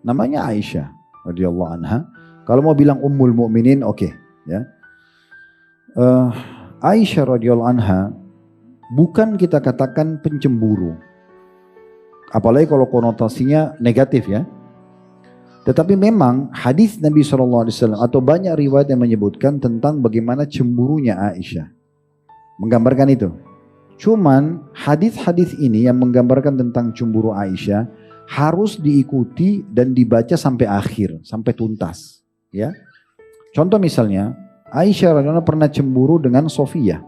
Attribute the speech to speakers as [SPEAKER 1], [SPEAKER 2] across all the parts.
[SPEAKER 1] Namanya Aisyah radhiyallahu anha. Kalau mau bilang Ummul Mukminin oke, ya. Aisyah radhiyallahu anha bukan kita katakan pencemburu. Apalagi kalau konotasinya negatif ya. Tetapi memang hadis Nabi SAW atau banyak riwayat yang menyebutkan tentang bagaimana cemburunya Aisyah. Menggambarkan itu. Cuman hadis-hadis ini yang menggambarkan tentang cemburu Aisyah harus diikuti dan dibaca sampai akhir, sampai tuntas. Ya. Contoh misalnya, Aisyah radhiyallahu anha pernah cemburu dengan Sofia,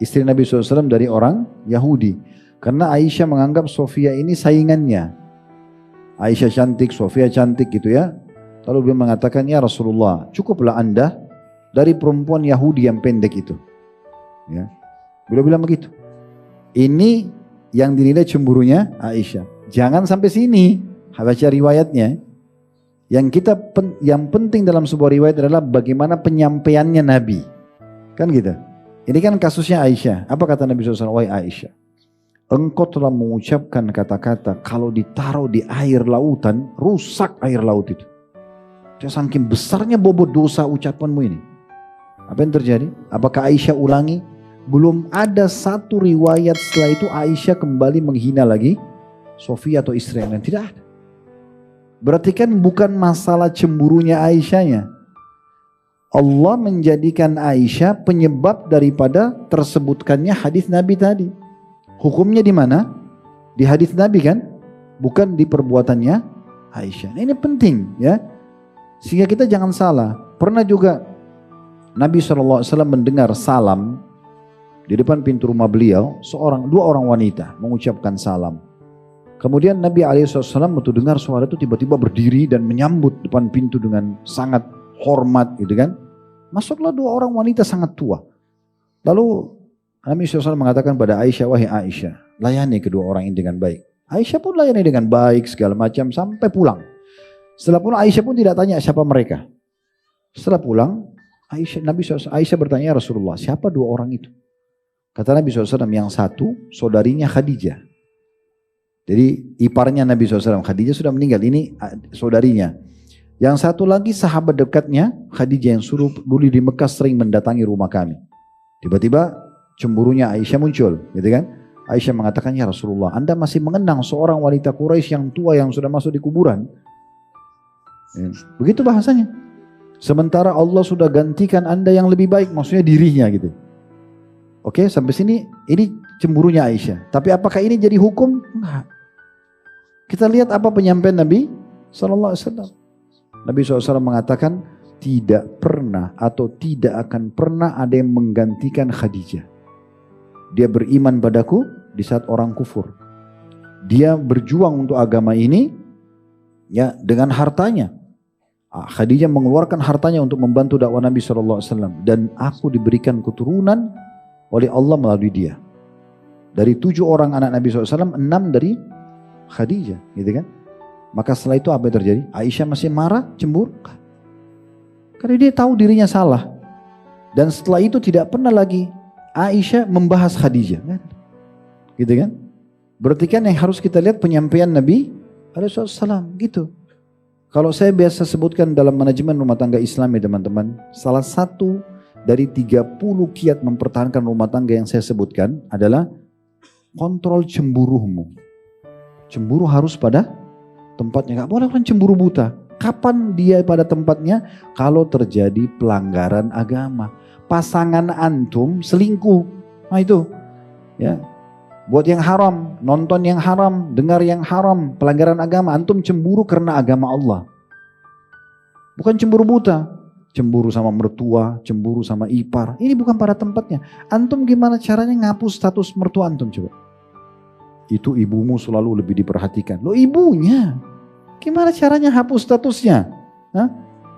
[SPEAKER 1] istri Nabi SAW dari orang Yahudi. Karena Aisyah menganggap Sofia ini saingannya. Aisyah cantik, Sofia cantik gitu ya. Lalu beliau mengatakan, ya Rasulullah, cukuplah anda dari perempuan Yahudi yang pendek itu. Ya. Beliau bilang begitu. Ini yang dinilai cemburunya Aisyah. Jangan sampai sini, baca riwayatnya. Yang penting dalam sebuah riwayat adalah bagaimana penyampaiannya Nabi. Kan gitu. Ini kan kasusnya Aisyah. Apa kata Nabi SAW? Wahai Aisyah, engkau telah mengucapkan kata-kata kalau ditaruh di air lautan, rusak air laut itu. Saking besarnya bobot dosa ucapanmu ini. Apa yang terjadi? Apakah Aisyah ulangi? Belum ada satu riwayat setelah itu Aisyah kembali menghina lagi Sofia atau istri yang lain. Tidak ada. Berarti kan bukan masalah cemburunya Aisyahnya. Allah menjadikan Aisyah penyebab daripada tersebutkannya hadis Nabi tadi. Hukumnya di mana? Di hadis Nabi kan? Bukan di perbuatannya Aisyah. Nah, ini penting ya. Sehingga kita jangan salah. Pernah juga Nabi SAW mendengar salam di depan pintu rumah beliau. Dua orang wanita mengucapkan salam. Kemudian Nabi SAW waktu dengar suara itu tiba-tiba berdiri dan menyambut depan pintu dengan sangat hormat gitu kan. Masuklah dua orang wanita sangat tua. Lalu Nabi SAW mengatakan pada Aisyah, wahai Aisyah, layani kedua orang ini dengan baik. Aisyah pun layani dengan baik segala macam sampai pulang. Setelah pulang Aisyah pun tidak tanya siapa mereka. Setelah pulang Aisyah bertanya, ya Rasulullah, siapa dua orang itu? Kata Nabi SAW, yang satu saudarinya Khadijah. Jadi iparnya Nabi SAW, Khadijah sudah meninggal, ini saudarinya. Yang satu lagi sahabat dekatnya Khadijah yang suruh dulu di Mekah sering mendatangi rumah kami. Tiba-tiba cemburunya Aisyah muncul, gitu kan? Aisyah mengatakan, ya Rasulullah, anda masih mengenang seorang wanita Quraisy yang tua yang sudah masuk di kuburan? Ya. Begitu bahasanya. Sementara Allah sudah gantikan anda yang lebih baik, maksudnya dirinya gitu. Oke, sampai sini ini cemburunya Aisyah. Tapi apakah ini jadi hukum? Enggak. Kita lihat apa penyampaian Nabi SAW. Nabi SAW mengatakan, tidak pernah atau tidak akan pernah ada yang menggantikan Khadijah. Dia beriman padaku di saat orang kufur. Dia berjuang untuk agama ini ya dengan hartanya. Khadijah mengeluarkan hartanya untuk membantu dakwah Nabi SAW. Dan aku diberikan keturunan oleh Allah melalui dia. Dari 7 orang anak Nabi SAW, 6 dari Khadijah, gitu kan? Maka setelah itu apa yang terjadi? Aisyah masih marah, cemburu? Karena dia tahu dirinya salah. Dan setelah itu tidak pernah lagi Aisyah membahas Khadijah. Gitu kan? Berarti kan yang harus kita lihat penyampaian Nabi SAW. Gitu. Kalau saya biasa sebutkan dalam manajemen rumah tangga Islam ya teman-teman. Salah satu dari 30 kiat mempertahankan rumah tangga yang saya sebutkan adalah kontrol cemburumu. Cemburu harus pada tempatnya. Gak boleh orang cemburu buta. Kapan dia pada tempatnya? Kalau terjadi pelanggaran agama. Pasangan antum selingkuh. Nah itu. Ya. Buat yang haram, nonton yang haram, dengar yang haram, pelanggaran agama. Antum cemburu karena agama Allah. Bukan cemburu buta. Cemburu sama mertua, cemburu sama ipar. Ini bukan pada tempatnya. Antum gimana caranya ngapus status mertua antum coba? Itu ibumu selalu lebih diperhatikan. Loh ibunya. Gimana caranya hapus statusnya? Hah?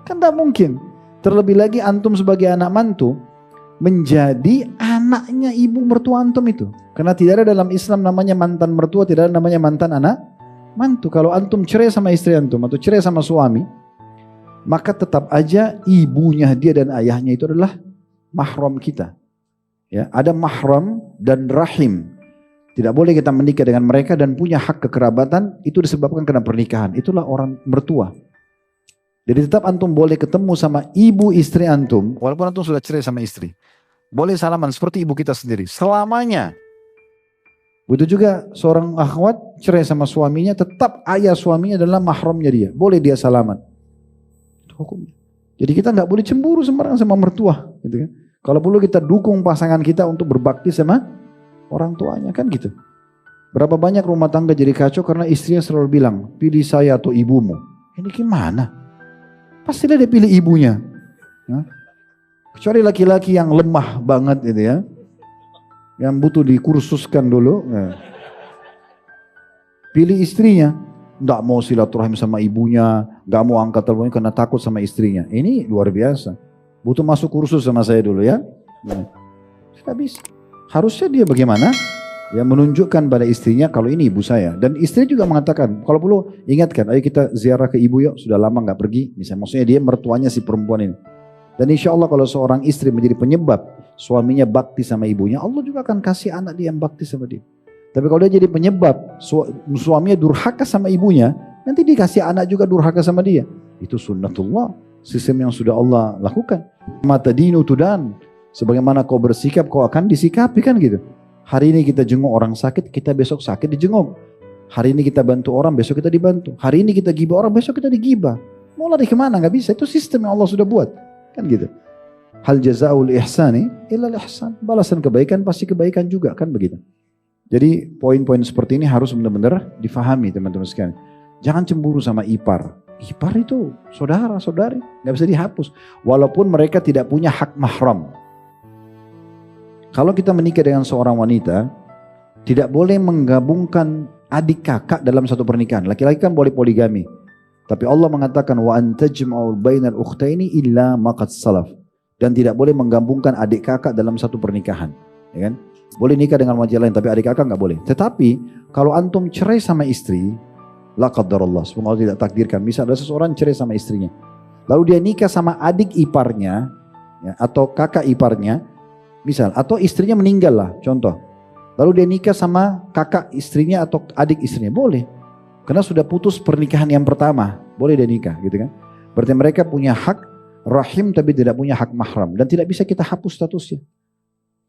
[SPEAKER 1] Kan tak mungkin. Terlebih lagi antum sebagai anak mantu menjadi anaknya ibu mertua antum itu. Karena tidak ada dalam Islam namanya mantan mertua, tidak ada namanya mantan anak mantu. Kalau antum cerai sama istri antum atau cerai sama suami, maka tetap aja ibunya dia dan ayahnya itu adalah mahram kita. Ya, ada mahram dan rahim. Tidak boleh kita menikah dengan mereka dan punya hak kekerabatan, itu disebabkan karena pernikahan. Itulah orang mertua. Jadi tetap antum boleh ketemu sama ibu istri antum, walaupun antum sudah cerai sama istri. Boleh salaman seperti ibu kita sendiri, selamanya. Begitu juga seorang akhwat cerai sama suaminya, tetap ayah suaminya adalah mahramnya dia. Boleh dia salaman. Itu hukumnya. Jadi kita nggak boleh cemburu sembarangan sama mertua. Gitu kan. Kalau perlu kita dukung pasangan kita untuk berbakti sama orang tuanya, kan gitu. Berapa banyak rumah tangga jadi kacau karena istrinya selalu bilang, pilih saya atau ibumu. Ini gimana? Pastilah dia pilih ibunya. Nah, kecuali laki-laki yang lemah banget gitu ya. Yang butuh dikursuskan dulu. Nah. Pilih istrinya. Nggak mau silaturahim sama ibunya. Nggak mau angkat teleponnya karena takut sama istrinya. Ini luar biasa. Butuh masuk kursus sama saya dulu ya. Nah. Tidak bisa. Harusnya dia bagaimana? Ya menunjukkan pada istrinya kalau ini ibu saya. Dan istri juga mengatakan, kalau perlu ingatkan, ayo kita ziarah ke ibu yuk, sudah lama nggak pergi. Misalnya, maksudnya dia mertuanya si perempuan ini. Dan insya Allah kalau seorang istri menjadi penyebab suaminya bakti sama ibunya, Allah juga akan kasih anak dia yang bakti sama dia. Tapi kalau dia jadi penyebab suaminya durhaka sama ibunya, nanti dikasih anak juga durhaka sama dia. Itu sunnatullah, sistem yang sudah Allah lakukan. Mata dinu tudan, sebagaimana kau bersikap kau akan disikapi, kan gitu. Hari ini kita jenguk orang sakit, kita besok sakit dijenguk. Hari ini kita bantu orang, besok kita dibantu. Hari ini kita gibah orang, besok kita digibah. Mau lari kemana? Gak bisa. Itu sistem yang Allah sudah buat. Kan gitu. Hal jazaa'ul ihsani illal ihsan. Balasan kebaikan pasti kebaikan juga, kan begitu. Jadi poin-poin seperti ini harus benar-benar difahami teman-teman sekalian. Jangan cemburu sama ipar. Ipar itu saudara-saudari, gak bisa dihapus. Walaupun mereka tidak punya hak mahram. Kalau kita menikah dengan seorang wanita, tidak boleh menggabungkan adik kakak dalam satu pernikahan. Laki-laki kan boleh poligami. Tapi Allah mengatakan wa antajma'u bainal ukhtaini illa ma qad salaf. Dan tidak boleh menggabungkan adik kakak dalam satu pernikahan, ya kan? Boleh nikah dengan wanita lain tapi adik kakak nggak boleh. Tetapi kalau antum cerai sama istri, la qadarullah, semoga Allah tidak takdirkan. Misal ada seseorang cerai sama istrinya, lalu dia nikah sama adik iparnya, ya, atau kakak iparnya, misal, atau istrinya meninggal lah, contoh. Lalu dia nikah sama kakak istrinya atau adik istrinya, boleh. Karena sudah putus pernikahan yang pertama, boleh dia nikah, gitu kan. Berarti mereka punya hak rahim tapi tidak punya hak mahram. Dan tidak bisa kita hapus statusnya.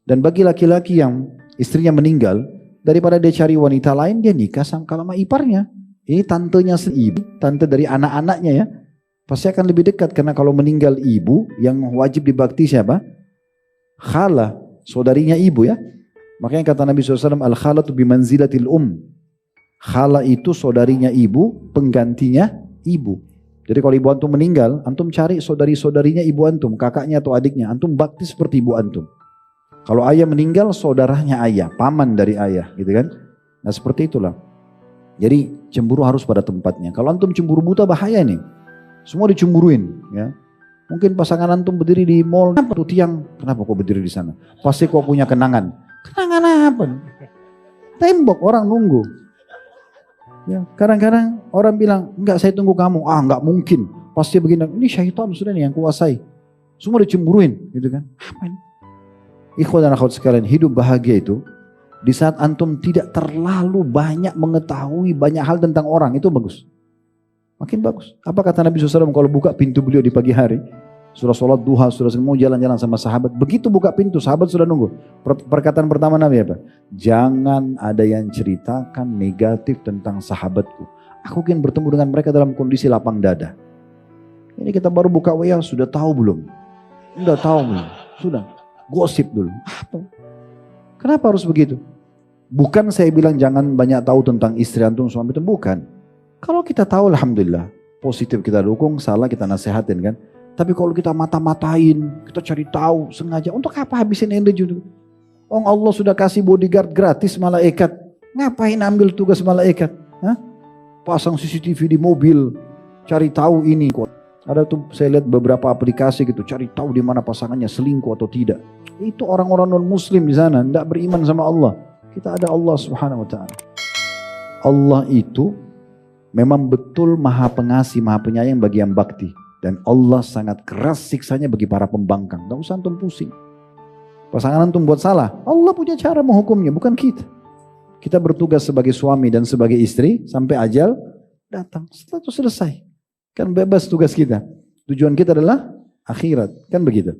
[SPEAKER 1] Dan bagi laki-laki yang istrinya meninggal, daripada dia cari wanita lain, dia nikah sama iparnya. Ini tantenya ibu, tante dari anak-anaknya ya. Pasti akan lebih dekat, karena kalau meninggal ibu, yang wajib dibakti siapa? Khala, saudarinya ibu ya. Makanya kata Nabi SAW, al-khalatu bimanzilatil Khala itu saudarinya ibu, penggantinya ibu. Jadi kalau ibu antum meninggal, antum cari saudari-saudarinya ibu antum, kakaknya atau adiknya, antum bakti seperti ibu antum. Kalau ayah meninggal, saudaranya ayah, paman dari ayah, gitu kan. Nah seperti itulah. Jadi cemburu harus pada tempatnya. Kalau antum cemburu buta bahaya nih. Semua dicemburuin ya. Mungkin pasangan antum berdiri di mall, kenapa tuh tiang? Kenapa kok berdiri di sana? Pasti kok punya kenangan. Kenangan apa? Tembok, orang nunggu. Ya, kadang-kadang orang bilang, enggak saya tunggu kamu. Ah enggak mungkin. Pasti begini. Ini syaitan sudah nih yang kuasai. Semua dicemburuin, gitu kan? Apa ini? Ikhwan dan akhwat sekalian, hidup bahagia itu di saat antum tidak terlalu banyak mengetahui banyak hal tentang orang, itu bagus. Makin bagus. Apa kata Nabi SAW kalau buka pintu beliau di pagi hari, sudah sholat duha, sudah mau jalan-jalan sama sahabat, begitu buka pintu, sahabat sudah nunggu. Perkataan pertama Nabi apa? Jangan ada yang ceritakan negatif tentang sahabatku. Aku ingin bertemu dengan mereka dalam kondisi lapang dada. Ini kita baru buka WA, sudah tahu belum? Sudah tahu belum? Sudah. Gosip dulu. Apa? Kenapa harus begitu? Bukan saya bilang jangan banyak tahu tentang istri antum, suami itu, bukan. Kalau kita tahu alhamdulillah, positif kita dukung, salah kita nasihatin kan. Tapi kalau kita mata-matain, kita cari tahu sengaja, untuk apa habisin energi itu? Oh Allah sudah kasih bodyguard gratis malaikat. Ngapain ambil tugas malaikat? Hah? Pasang CCTV di mobil, cari tahu ini kok. Ada tuh saya lihat beberapa aplikasi gitu, cari tahu di mana pasangannya selingkuh atau tidak. Itu orang-orang non muslim di sana, tidak beriman sama Allah. Kita ada Allah Subhanahu wa taala. Allah itu memang betul maha pengasih, maha penyayang bagi yang bakti. Dan Allah sangat keras siksanya bagi para pembangkang. Gak usah antum pusing. Pasangan antum buat salah, Allah punya cara menghukumnya, bukan kita. Kita bertugas sebagai suami dan sebagai istri sampai ajal datang. Setelah itu selesai. Kan bebas tugas kita. Tujuan kita adalah akhirat. Kan begitu.